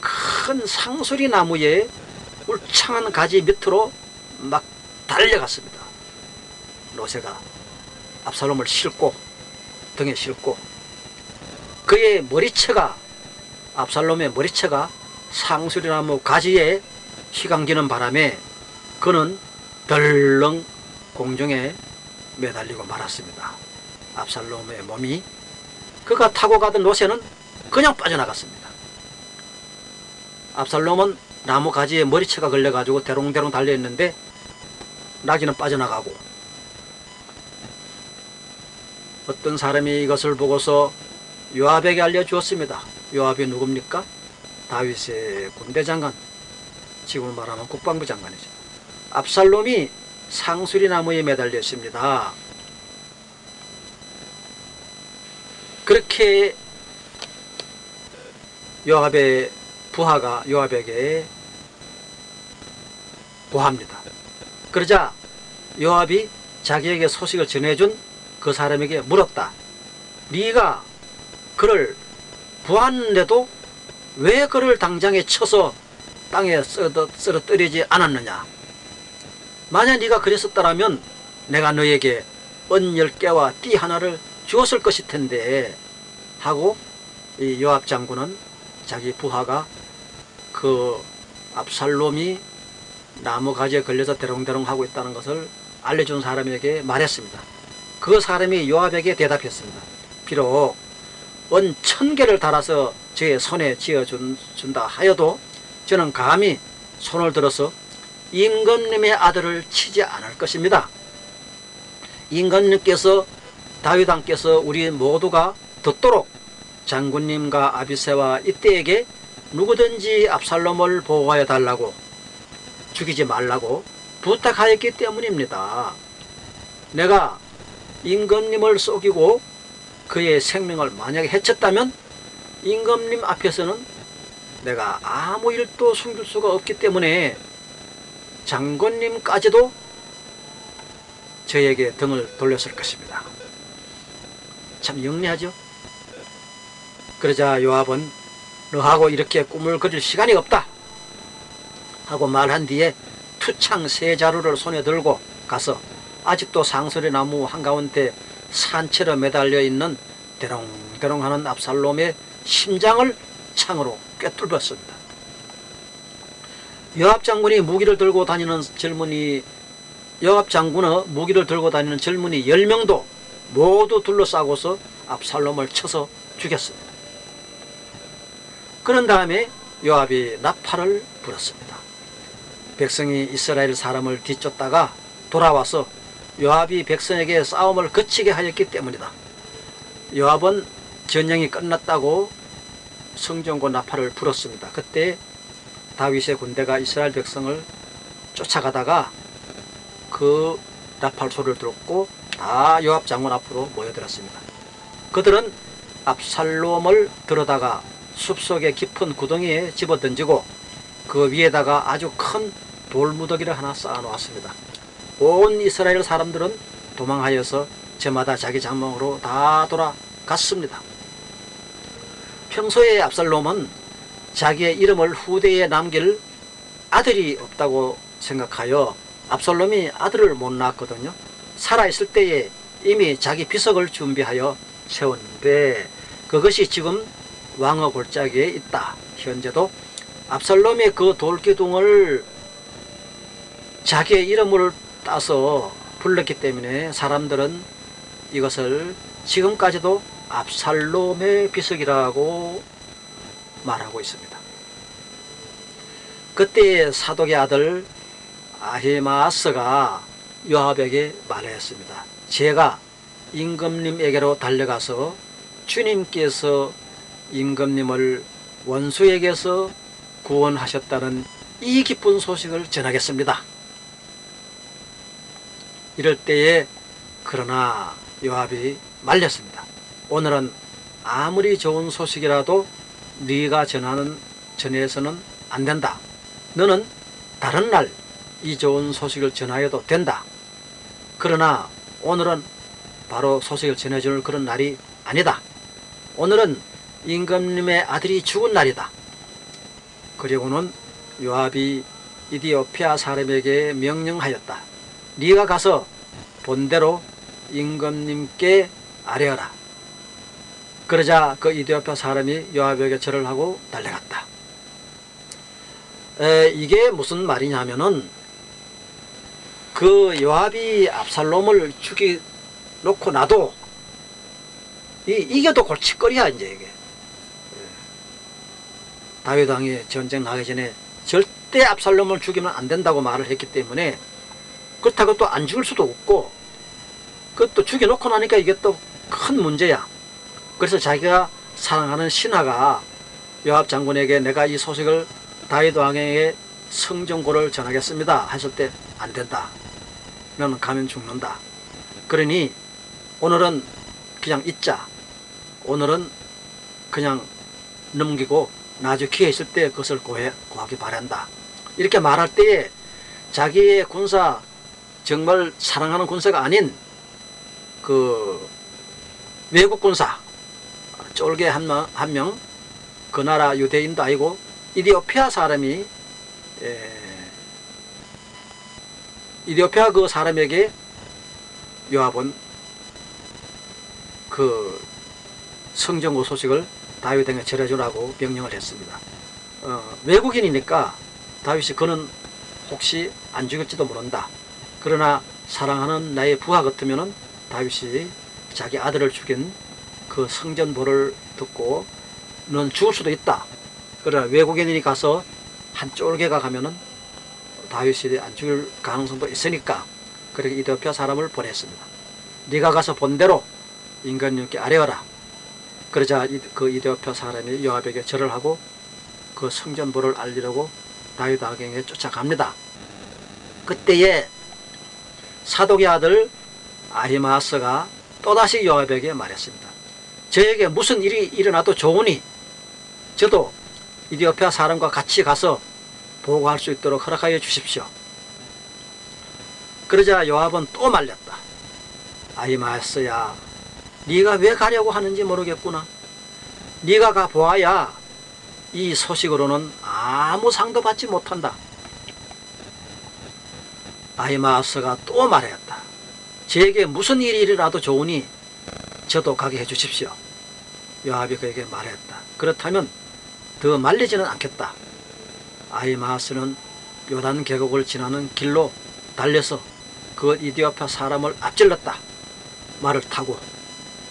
큰 상수리 나무에 울창한 가지 밑으로 막 달려갔습니다. 노새가 압살롬을 싣고, 등에 싣고, 그의 머리채가, 압살롬의 머리채가 상수리나무 가지에 휘감기는 바람에 그는 덜렁 공중에 매달리고 말았습니다. 압살롬의 몸이, 그가 타고 가던 노새는 그냥 빠져나갔습니다. 압살롬은 나무 가지에 머리채가 걸려가지고 대롱대롱 달려있는데 나귀는 빠져나가고, 어떤 사람이 이것을 보고서 요압에게 알려주었습니다. 요압이 누굽니까? 다윗의 군대장관, 지금 말하면 국방부 장관이죠. 압살롬이 상수리 나무에 매달려 있습니다. 그렇게 요압의 부하가 요압에게 고합니다. 그러자 요압이 자기에게 소식을 전해준 그 사람에게 물었다. 네가 그를 부하는데도 왜 그를 당장에 쳐서 땅에 쓰러뜨리지 않았느냐? 만약 네가 그랬었다면 내가 너에게 은 10개와 띠 하나를 주었을 것일 텐데, 하고 이 요압 장군은 자기 부하가 그 압살롬이 나무 가지에 걸려서 대롱대롱 하고 있다는 것을 알려준 사람에게 말했습니다. 그 사람이 요압에게 대답했습니다. 비록 은 1000개를 달아서 제 손에 쥐어준다 하여도 저는 감히 손을 들어서 임금님의 아들을 치지 않을 것입니다. 임금님께서, 다윗 왕께서 우리 모두가 듣도록 장군님과 아비새와 이때에게 누구든지 압살롬을 보호하여 달라고, 죽이지 말라고 부탁하였기 때문입니다. 내가 임금님을 속이고 그의 생명을 만약에 해쳤다면 임금님 앞에서는 내가 아무 일도 숨길 수가 없기 때문에 장군님까지도 저에게 등을 돌렸을 것입니다. 참 영리하죠? 그러자 요압은 너하고 이렇게 꿈을 그릴 시간이 없다 하고 말한 뒤에 투창 3자루를 손에 들고 가서 아직도 상수리 나무 한가운데 산채로 매달려 있는 대롱대롱하는 압살롬의 심장을 창으로 꿰뚫었습니다. 요압 장군의 무기를 들고 다니는 젊은이 10명도 모두 둘러싸고서 압살롬을 쳐서 죽였습니다. 그런 다음에 요압이 나팔을 불었습니다. 백성이 이스라엘 사람을 뒤쫓다가 돌아와서 요압이 백성에게 싸움을 그치게 하였기 때문이다. 요압은 전쟁이 끝났다고 성전고 나팔을 불었습니다. 그때 다윗의 군대가 이스라엘 백성을 쫓아가다가 그 나팔 소리를 듣고 다 요압 장군 앞으로 모여들었습니다. 그들은 압살롬을 들어다가 숲속의 깊은 구덩이에 집어던지고 그 위에다가 아주 큰 돌무더기를 하나 쌓아 놓았습니다. 온 이스라엘 사람들은 도망하여서 저마다 자기 장막으로 다 돌아갔습니다. 평소에 압살롬은 자기의 이름을 후대에 남길 아들이 없다고 생각하여 압살롬이 아들을 못 낳았거든요. 살아있을 때에 이미 자기 비석을 준비하여 세웠는데 그것이 지금 왕의 골짜기에 있다. 현재도 압살롬의 그 돌기둥을 자기의 이름을 따서 불렀기 때문에 사람들은 이것을 지금까지도 압살롬의 비석이라고 말하고 있습니다. 그때 사독의 아들 아히마아스가 요압에게 말했습니다. 제가 임금님에게로 달려가서 주님께서 임금님을 원수에게서 구원하셨다는 이 기쁜 소식을 전하겠습니다. 이럴 때에 그러나 요압이 말렸습니다. 오늘은 아무리 좋은 소식이라도 네가 전해서는 안 된다. 너는 다른 날 이 좋은 소식을 전하여도 된다. 그러나 오늘은 바로 소식을 전해줄 그런 날이 아니다. 오늘은 임금님의 아들이 죽은 날이다. 그리고는 요압이 이디오피아 사람에게 명령하였다. 네가 가서 본대로 임금님께 아뢰어라. 그러자 그 이디오피아 사람이 요압에게 절을 하고 달려갔다. 이게 무슨 말이냐면은 그 요압이 압살롬을 죽여놓고 나도 이겨도 골칫거리야 이제 이게. 다윗 왕이 전쟁 나기 전에 절대 압살롬을 죽이면 안 된다고 말을 했기 때문에 그렇다고 또 안 죽을 수도 없고 그것도 죽여놓고 나니까 이게 또 큰 문제야. 그래서 자기가 사랑하는 신하가 요압 장군에게 내가 이 소식을 다윗 왕에게 성전고를 전하겠습니다 했을 때 안 된다. 너는 가면 죽는다. 그러니 오늘은 그냥 잊자. 오늘은 그냥 넘기고 나중에 기회 있을 때 그것을 구하기 바란다. 이렇게 말할 때에 자기의 군사 정말 사랑하는 군사가 아닌 그 외국 군사 쫄개 한 명 그 나라 유대인도 아니고 이디오피아 사람이 이디오피아 그 사람에게 요압은 그 성전고 소식을 다윗에게 전해주라고 명령을 했습니다. 외국인이니까 다윗이 그는 혹시 안 죽일지도 모른다. 그러나 사랑하는 나의 부하 같으면은 다윗이 자기 아들을 죽인 그 성전보를 듣고 넌 죽을 수도 있다. 그러나 외국인이 가서 한 쫄개가 가면은 다윗이 안 죽을 가능성도 있으니까 그렇게 이디오피아 사람을 보냈습니다. 네가 가서 본대로 임금님께 아뢰어라. 그러자 그 이디오피아 사람이 요압에게 절을 하고 그 성전보를 알리려고 다윗 왕에게 쫓아갑니다. 그때에 사독의 아들 아히마아스가 또다시 요압에게 말했습니다. 저에게 무슨 일이 일어나도 좋으니 저도 이디오피아 사람과 같이 가서 보고할 수 있도록 허락하여 주십시오. 그러자 요압은 또 말렸다. 아히마아스야, 네가 왜 가려고 하는지 모르겠구나. 네가 가 보아야 이 소식으로는 아무 상도 받지 못한다. 아히마아스가 또 말했다. 제게 무슨 일이 일어나도 좋으니 저도 가게 해주십시오. 요압이 그에게 말했다. 그렇다면 더 말리지는 않겠다. 아히마아스는 요단 계곡을 지나는 길로 달려서 그 이디오피아 사람을 앞질렀다. 말을 타고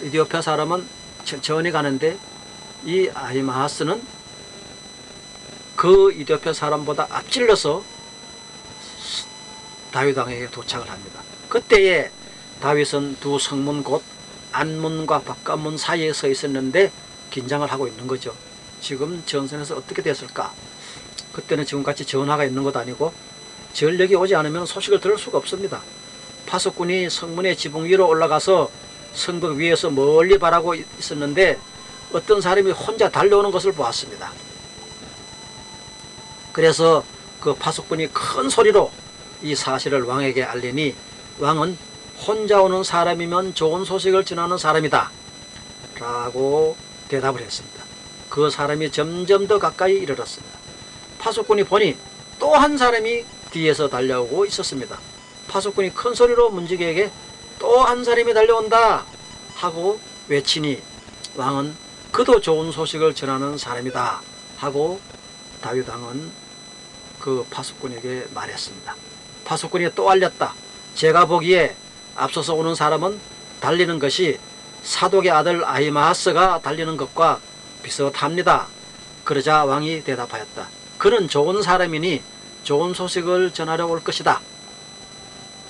이디오피아 사람은 천천히 가는데 이 아히마아스는 그 이디오피아 사람보다 앞질러서 다윗 왕에게 도착을 합니다. 그때에 다윗은 두 성문 곧 안문과 바깥문 사이에 서 있었는데 긴장을 하고 있는 거죠. 지금 전선에서 어떻게 됐을까? 그때는 지금같이 전화가 있는 것도 아니고 전력이 오지 않으면 소식을 들을 수가 없습니다. 파수꾼이 성문의 지붕 위로 올라가서 성벽 위에서 멀리 바라고 있었는데 어떤 사람이 혼자 달려오는 것을 보았습니다. 그래서 그 파수꾼이 큰 소리로 이 사실을 왕에게 알리니 왕은 혼자 오는 사람이면 좋은 소식을 전하는 사람이다 라고 대답을 했습니다. 그 사람이 점점 더 가까이 이르렀습니다. 파수꾼이 보니 또 한 사람이 뒤에서 달려오고 있었습니다. 파수꾼이 큰 소리로 문지기에게 또 한 사람이 달려온다 하고 외치니 왕은 그도 좋은 소식을 전하는 사람이다 하고 다윗 왕은 그 파수꾼에게 말했습니다. 파수꾼이 또 알렸다. 제가 보기에 앞서서 오는 사람은 달리는 것이 사독의 아들 아히마아스가 달리는 것과 비슷합니다. 그러자 왕이 대답하였다. 그는 좋은 사람이니 좋은 소식을 전하려 올 것이다.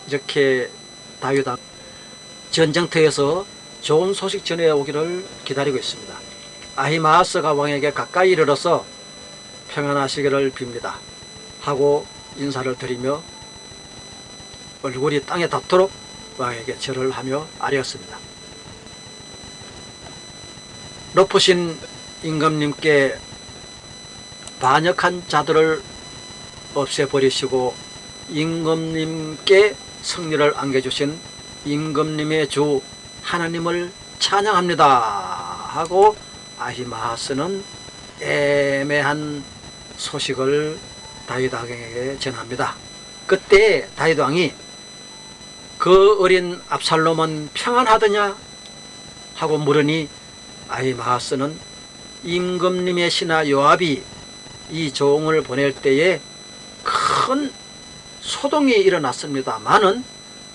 이렇게 다윗 왕 전쟁터에서 좋은 소식 전해 오기를 기다리고 있습니다. 아히마아스가 왕에게 가까이 이르러서 평안하시기를 빕니다 하고 인사를 드리며 얼굴이 땅에 닿도록 왕에게 절을 하며 아뢰었습니다. 높으신 임금님께 반역한 자들을 없애버리시고 임금님께 승리를 안겨주신 임금님의 주 하나님을 찬양합니다 하고 아히마아스는 애매한 소식을 다윗 왕에게 전합니다. 그때 다윗 왕이 그 어린 압살롬은 평안하더냐 하고 물으니 아히마아스는 임금님의 신하 요압이 이 종을 보낼 때에 큰 소동이 일어났습니다만은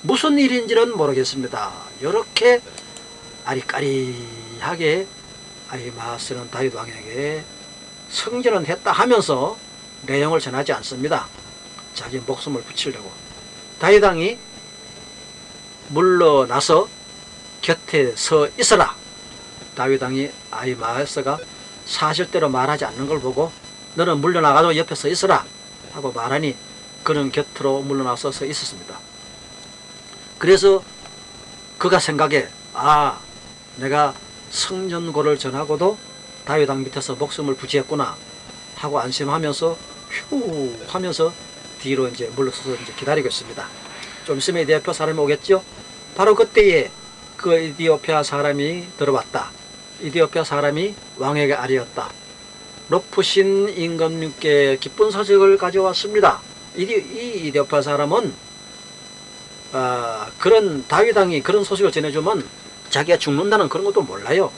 무슨 일인지는 모르겠습니다. 이렇게 아리까리하게 아히마아스는 다윗 왕에게 승진은 했다 하면서 내용을 전하지 않습니다. 자기 목숨을 붙이려고. 다윗 왕이 물러나서 곁에 서 있어라. 다윗 왕이 아히마아스가 사실대로 말하지 않는 걸 보고 너는 물러나가서 옆에 서 있어라 하고 말하니 그는 곁으로 물러나서 서 있었습니다. 그래서 그가 생각에 내가 성전고를 전하고도 다윗 왕 밑에서 목숨을 부지했구나 하고 안심하면서 휴 하면서 뒤로 이제 물러서서 이제 기다리고 있습니다. 좀 있으면 이디오피아 사람이 오겠죠. 바로 그때에 그 이디오피아 사람이 들어왔다. 이디오피아 사람이 왕에게 아뢰었다. 높으신 임금님께 기쁜 소식을 가져왔습니다. 이 이디오피아 사람은 그런 다윗 왕이 그런 소식을 전해주면 자기가 죽는다는 그런 것도 몰라요.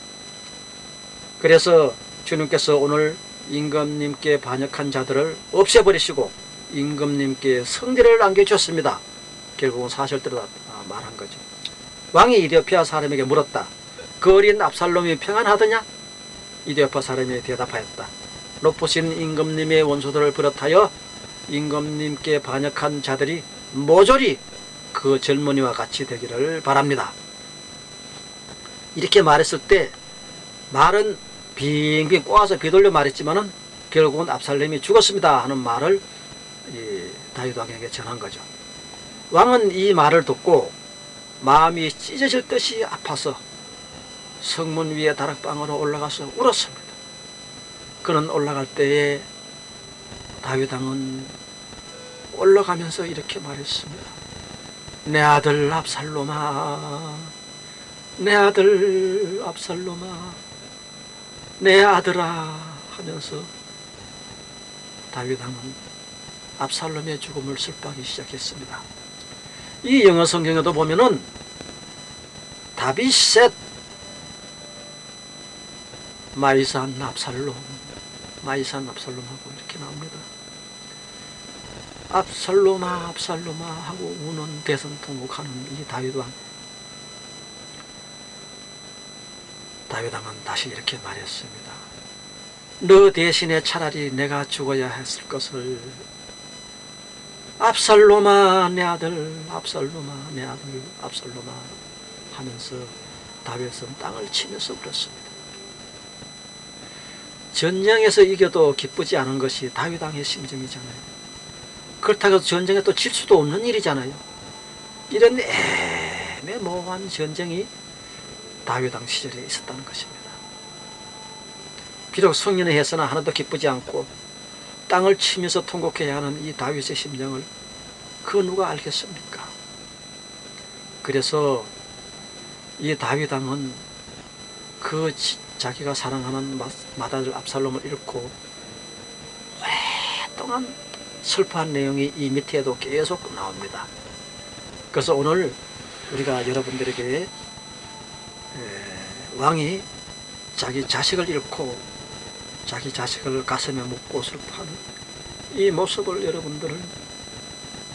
그래서 주님께서 오늘 임금님께 반역한 자들을 없애버리시고 임금님께 성대를 안겨주셨습니다. 결국은 사실대로 말한 거죠. 왕이 이디오피아 사람에게 물었다. 그 어린 압살롬이 평안하더냐? 이디오피아 사람이 대답하였다. 높으신 임금님의 원수들을 비롯하여 임금님께 반역한 자들이 모조리 그 젊은이와 같이 되기를 바랍니다. 이렇게 말했을 때 말은 빙빙 꼬아서 비돌려 말했지만은 결국은 압살롬이 죽었습니다 하는 말을 다윗 왕에게 전한 거죠. 왕은 이 말을 듣고 마음이 찢어질 듯이 아파서 성문 위에 다락방으로 올라가서 울었습니다. 그는 올라갈 때에 다윗 왕은 올라가면서 이렇게 말했습니다. 내 아들 압살롬아, 내 아들 압살롬아, 내 아들아 하면서 다윗 왕은 압살롬의 죽음을 슬퍼하기 시작했습니다. 이 영어 성경에도 보면은 다빗셋 마이산 압살롬, 마이산 압살롬하고 이렇게 나옵니다. 압살롬아 압살롬아 하고 우는 대성통곡하는 이 다윗 왕. 다윗 왕은 다시 이렇게 말했습니다. 너 대신에 차라리 내가 죽어야 했을 것을. 압살롬아 내 아들, 압살롬아 내 아들, 압살롬아 하면서 다윗은 땅을 치면서 울었습니다. 전쟁에서 이겨도 기쁘지 않은 것이 다윗 왕의 심정이잖아요. 그렇다고 해서 전쟁에 또 질 수도 없는 일이잖아요. 이런 애매모호한 전쟁이 다윗 왕 시절에 있었다는 것입니다. 비록 성년의 했으나 하나도 기쁘지 않고 땅을 치면서 통곡해야 하는 이 다윗의 심정을 그 누가 알겠습니까? 그래서 이 다윗 왕은 그 자기가 사랑하는 맏아들 압살롬을 잃고 오랫동안 슬퍼한 내용이 이 밑에도 계속 나옵니다. 그래서 오늘 우리가 여러분들에게 왕이 자기 자식을 잃고 자기 자식을 가슴에 묻고 슬퍼하는 이 모습을 여러분들은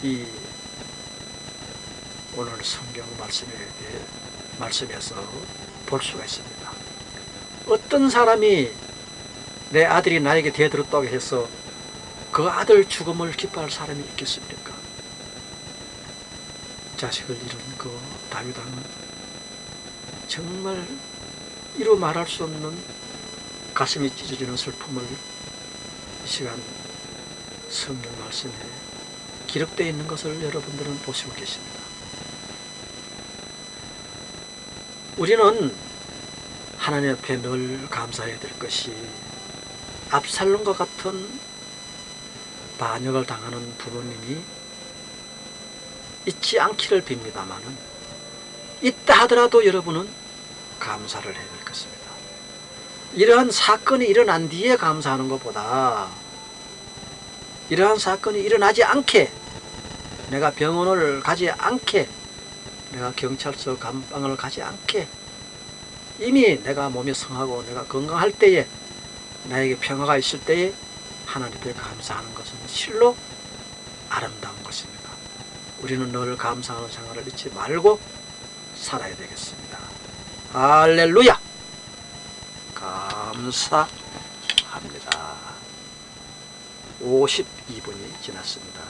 이 오늘 성경 말씀에서 볼 수가 있습니다. 어떤 사람이 내 아들이 나에게 대들었다고 해서 그 아들 죽음을 기뻐할 사람이 있겠습니까? 자식을 잃은 그 다윗 왕은 정말 이루 말할 수 없는 가슴이 찢어지는 슬픔을 이 시간 성경 말씀에 기록되어 있는 것을 여러분들은 보시고 계십니다. 우리는 하나님 앞에 늘 감사해야 될 것이 압살롬과 같은 반역을 당하는 부모님이 있지 않기를 빕니다마는 있다 하더라도 여러분은 감사를 해야 될 것입니다. 이러한 사건이 일어난 뒤에 감사하는 것보다 이러한 사건이 일어나지 않게, 내가 병원을 가지 않게, 내가 경찰서 감방을 가지 않게, 이미 내가 몸이 성하고 내가 건강할 때에, 나에게 평화가 있을 때에 하나님께 감사하는 것은 실로 아름다운 것입니다. 우리는 늘 감사하는 생활을 잊지 말고 살아야 되겠습니다. 할렐루야! 감사합니다. 52분이 지났습니다.